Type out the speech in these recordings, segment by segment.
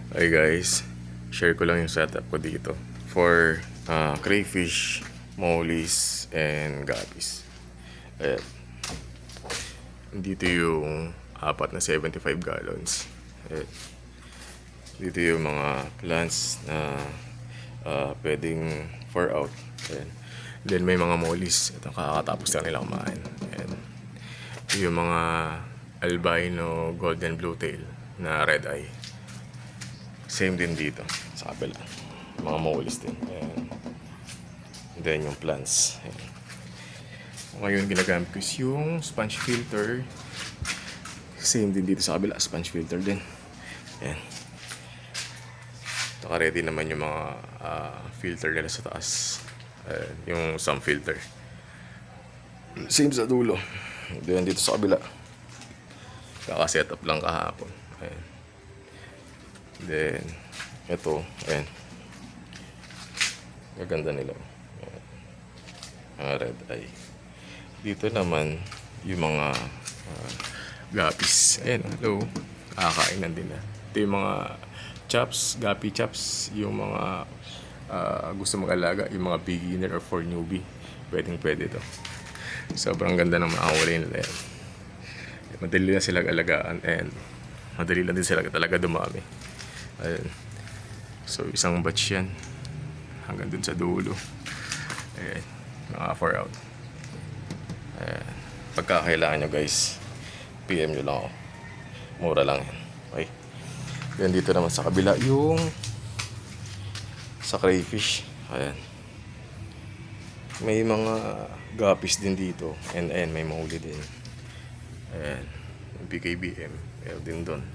Hi guys, share ko lang yung setup ko dito for crayfish, mollies, and guppies. Ayan. Dito yung apat na 75 gallons. Ayan. Dito yung mga plants na pwedeng for out. Ayan. Then may mga mollies. Ito kakatapos lang nilang kumain. Ayan. Ito yung mga albino golden blue tail na red eye. Same din dito sa kabila. Mga mollies din. Ayan. And then yung plants. Ayan. Ngayon ginagamit ko is yung sponge filter. Same din dito sa kabila. Sponge filter din. Ayan. Naka-ready naman yung mga filter nila sa taas. Ayan. Yung some filter. Same sa dulo. Then dito sa kabila. Kaka-set up lang kahapon. Ayan. Then, ito, ayan. Gaganda nila. Ayan. Mga red eye. Dito naman, yung mga guppies. Ayan, hello. Kakainan din na. Ito yung mga chops, guppy chops. Yung mga gusto mag-alaga, yung mga beginner or for newbie. Pwede ito. Sobrang ganda ng mga kulay nila yan. Madali na sila alagaan and madali lang din sila talaga dumami. Ayun. So, isang batch yan. Hanggang dun sa dulo. Ayan. Mga 4 out. Ayan. Pagka kailangan nyo guys, PM nyo lang ako. Mura lang yan. Okay. Then dito naman sa kabila, yung sa crayfish. Ayan. May mga guppies din dito. And ayan, may mahuli din. Ayan. Yung PKBM. Meron din doon.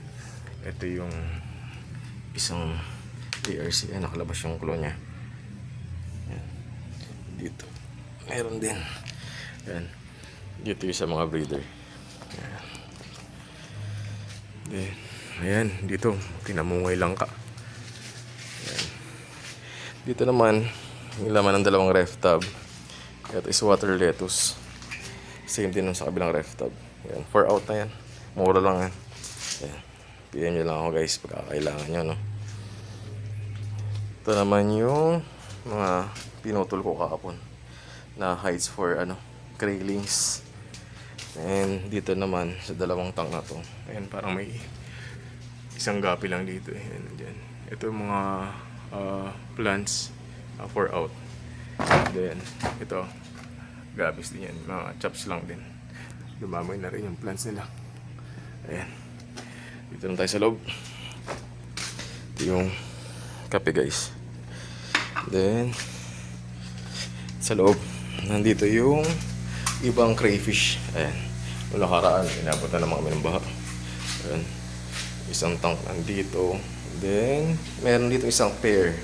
Ito yung isang ARC. Ayan, nakalabas yung claw niya. Ayan. Dito. Meron din. Ayan. Dito yung sa mga breeder. Ayan. Then, ayan. Dito. Tinamungay lang ka. Ayan. Dito naman, yung laman ng dalawang ref tub. Ito is water lettuce. Same din sa kabilang ref tub. Ayan. 4 out na yan. Mura lang yan. Ayan. PM nyo lang ako guys pagka kailangan nyo, no? Ito naman yung mga pinutol ko kahapon na hides for craylings. And dito naman sa dalawang tank na to, ayan, parang may isang gapi lang dito. Ayan, dyan. Ito yung mga plants for out. Then ito gapis din yan, mga chops lang din. Lumamay na rin yung plants nila. Ayan. Dito na tayo sa loob. Ito yung kape guys. Then sa loob nandito yung ibang crayfish. Ayan. Wala karaan, inabot na naman kami ng baha. Ayan. Isang tank nandito. Then meron dito isang pair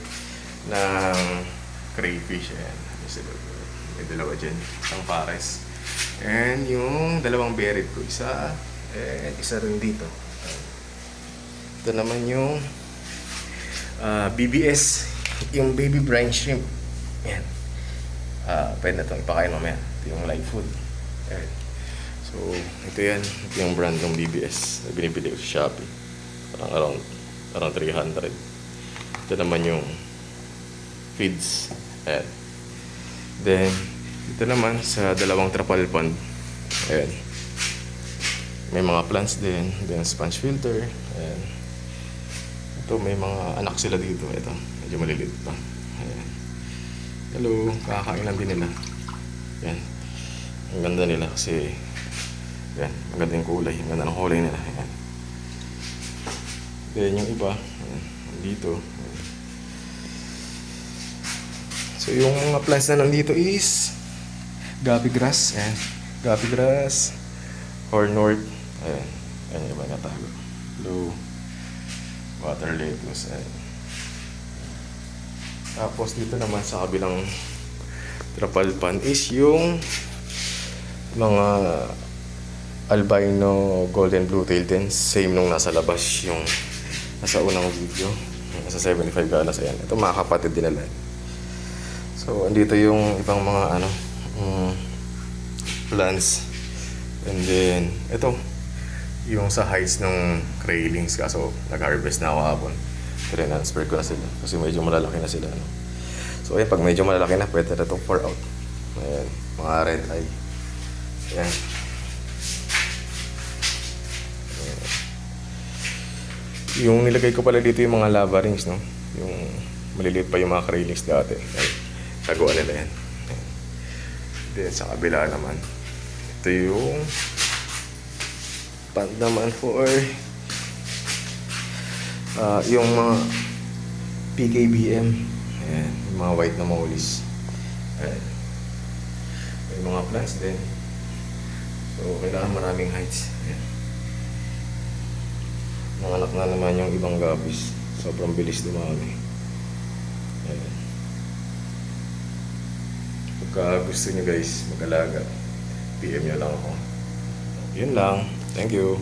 ng crayfish. Ayan. May dalawa dyan. Isang pares. And yung dalawang beret ko. Isa and isa rin dito. Ito naman yung BBS, yung baby brine shrimp. Yan. Pwede na itong ipakain mamaya. Ito yung live food. Ayan. So, ito yan. Ito yung brand ng BBS na binibili ko sa Shopee. Parang around 300. Ito naman yung feeds. Ayan. Then, ito naman sa dalawang trapal pond. Ayan. May mga plants din. Then, sponge filter. Ayan. Ito, may mga anak sila dito. Ito, medyo maliliit pa. Ayan. Hello, kakainan din nila. Ayan. Ang ganda nila kasi ayan, ang ganda yung kulay. Ang ganda ng kulay nila. Ayan. Then, yung iba, ayan, dito. Ayan. So, yung mga plants na nandito is gabi grass. Ayan. Gabi grass. Hornwort. Ayan. Ayan yung iba natago. Hello. Water lettuce. Ayan. Tapos dito naman sa kabilang trapalpan is yung mga albino golden blue tail din. Same nung nasa labas yung nasa unang video. Nasa 75 galas. Ayan. Ito mga kapatid din nila. So, andito yung ibang mga plants. And then, ito yung sa heights ng craylings, kaso nag-harvest na ako hapon. Transfer ko na sila kasi medyo malalaki na sila. No? So ayan, pag medyo malalaki na, pwede na itong 4 out. Ayan, mga red eye. Ayan. Yung nilagay ko pala dito yung mga lava rings, no? Yung maliliit pa yung mga acrylics dati. Ayan, taguan nila yan. Ayan. Then sa kabila naman, ito yung pant naman for yung mga PKBM. Ayan, yung mga white na maulis. Ayan. May mga plants din. So, kailangan maraming heights. Ayan. Nanganak na naman yung ibang gabis. Sobrang bilis dumami. Ayan. Pagka gusto nyo guys mag-alaga, PM nyo lang ako. Yun lang. Thank you.